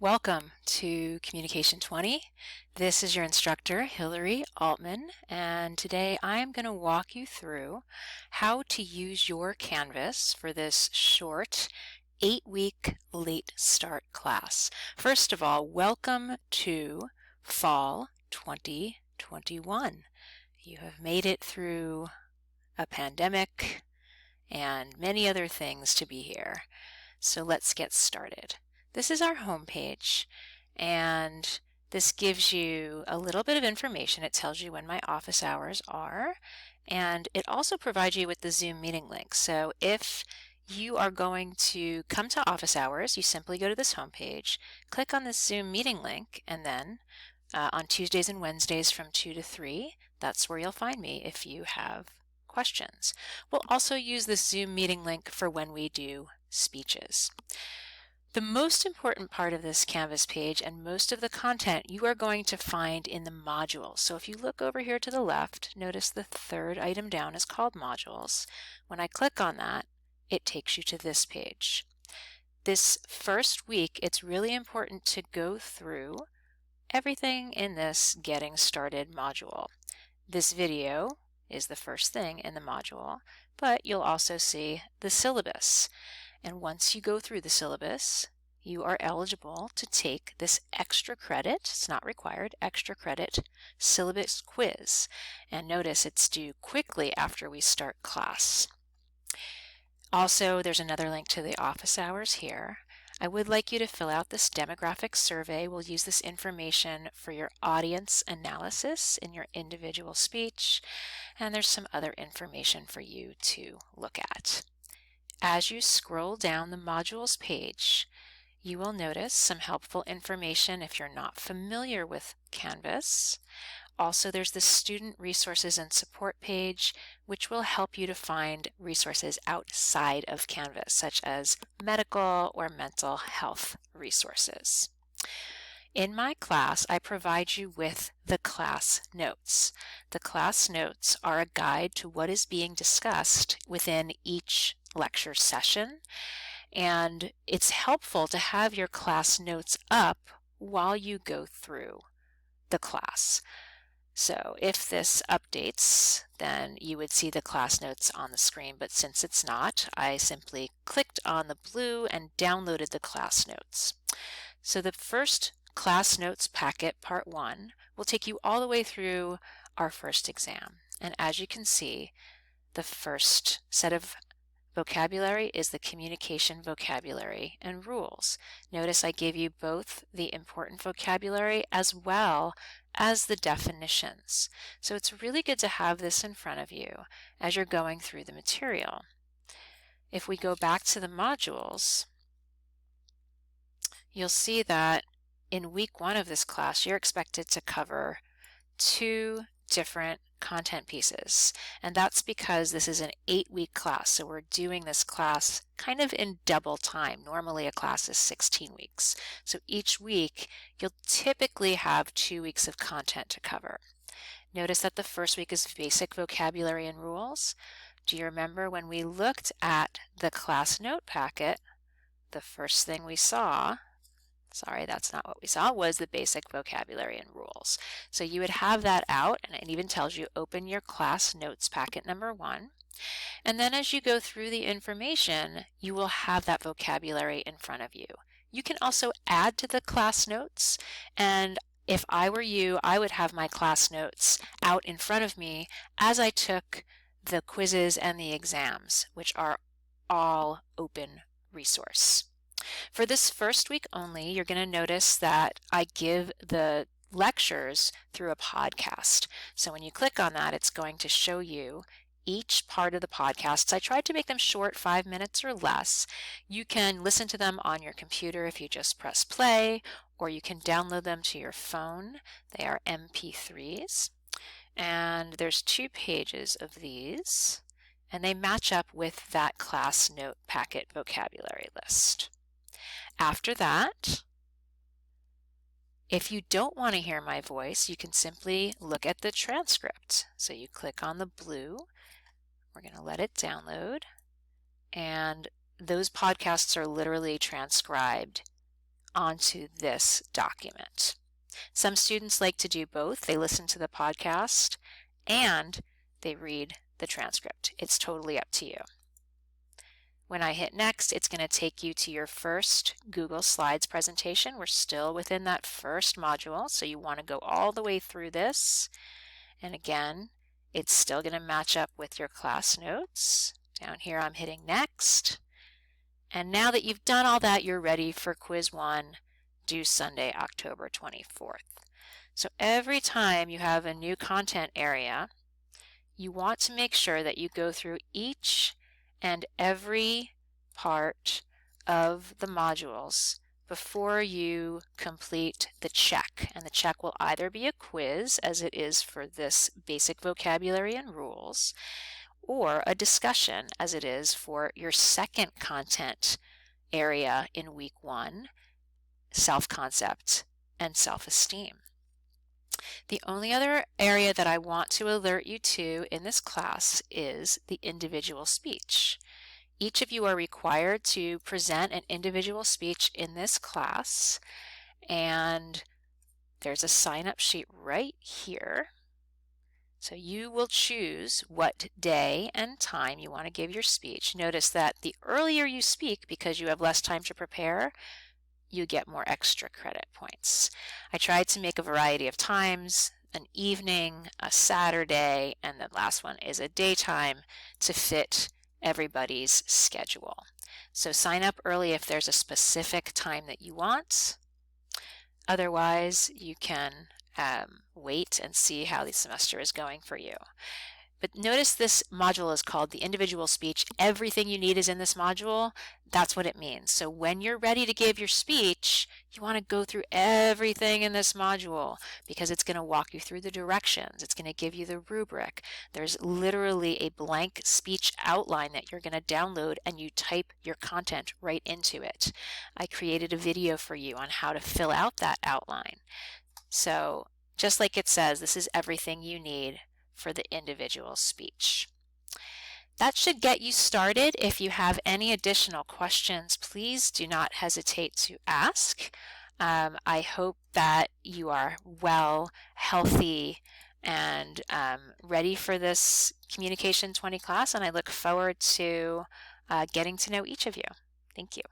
Welcome to Communication 20. This is your instructor, Hillary Altman, and today I'm going to walk you through how to use your Canvas for this short 8-week late start class. First of all, welcome to Fall 2021. You have made it through a pandemic and many other things to be here. So let's get started. This is our home page, and this gives you a little bit of information. It tells you when my office hours are, and it also provides you with the Zoom meeting link. So if you are going to come to office hours, you simply go to this home page, click on this Zoom meeting link, and then on Tuesdays and Wednesdays from 2 to 3, that's where you'll find me if you have questions. We'll also use this Zoom meeting link for when we do speeches. The most important part of this Canvas page and most of the content you are going to find in the modules. So if you look over here to the left, notice the third item down is called modules. When I click on that, it takes you to this page. This first week, it's really important to go through everything in this Getting Started module. This video is the first thing in the module, but you'll also see the syllabus. And once you go through the syllabus, you are eligible to take this extra credit, it's not required, extra credit syllabus quiz. And notice it's due quickly after we start class. Also, there's another link to the office hours here. I would like you to fill out this demographic survey. We'll use this information for your audience analysis in your individual speech, and there's some other information for you to look at. As you scroll down the modules page, you will notice some helpful information if you're not familiar with Canvas. Also, there's the Student Resources and Support page, which will help you to find resources outside of Canvas, such as medical or mental health resources. In my class, I provide you with the class notes. The class notes are a guide to what is being discussed within each lecture session, and it's helpful to have your class notes up while you go through the class. So if this updates, then you would see the class notes on the screen, but since it's not, I simply clicked on the blue and downloaded the class notes. So the first class notes packet, part 1, will take you all the way through our first exam. And as you can see, the first set of vocabulary is the communication vocabulary and rules. Notice I gave you both the important vocabulary as well as the definitions. So it's really good to have this in front of you as you're going through the material. If we go back to the modules, you'll see that in week 1 of this class, you're expected to cover 2 different content pieces, and that's because this is an 8-week class, so we're doing this class kind of in double time. Normally a class is 16 weeks, so each week you'll typically have 2 weeks of content to cover. Notice that the first week is basic vocabulary and rules. Do you remember when we looked at the class note packet, the first thing we saw, sorry, that's not what we saw, was the basic vocabulary and rules. So you would have that out, and it even tells you open your class notes packet number 1. And then as you go through the information, you will have that vocabulary in front of you. You can also add to the class notes, and if I were you, I would have my class notes out in front of me as I took the quizzes and the exams, which are all open resource. For this first week only, you're going to notice that I give the lectures through a podcast. So when you click on that, it's going to show you each part of the podcasts. I tried to make them short, 5 minutes or less. You can listen to them on your computer if you just press play, or you can download them to your phone. They are MP3s. And there's 2 pages of these, and they match up with that class note packet vocabulary list. After that, if you don't want to hear my voice, you can simply look at the transcript. So you click on the blue, we're going to let it download, and those podcasts are literally transcribed onto this document. Some students like to do both. They listen to the podcast and they read the transcript. It's totally up to you. When I hit next, it's going to take you to your first Google Slides presentation. We're still within that first module, so you want to go all the way through this. And again, it's still going to match up with your class notes. Down here, I'm hitting next. And now that you've done all that, you're ready for quiz 1, due Sunday, October 24th. So every time you have a new content area, you want to make sure that you go through each and every part of the modules before you complete the check. And the check will either be a quiz, as it is for this basic vocabulary and rules, or a discussion, as it is for your second content area in week 1, self-concept and self-esteem. The only other area that I want to alert you to in this class is the individual speech. Each of you are required to present an individual speech in this class, and there's a sign-up sheet right here. So you will choose what day and time you want to give your speech. Notice that the earlier you speak, because you have less time to prepare, you get more extra credit points. I tried to make a variety of times, an evening, a Saturday, and the last one is a daytime to fit everybody's schedule. So sign up early if there's a specific time that you want. Otherwise, you can wait and see how the semester is going for you. But notice this module is called the individual speech. Everything you need is in this module. That's what it means. So when you're ready to give your speech, you want to go through everything in this module because it's going to walk you through the directions. It's going to give you the rubric. There's literally a blank speech outline that you're going to download and you type your content right into it. I created a video for you on how to fill out that outline. So just like it says, this is everything you need for the individual speech. That should get you started. If you have any additional questions, please do not hesitate to ask. I hope that you are well, healthy, and ready for this Communication 20 class, and I look forward to getting to know each of you. Thank you.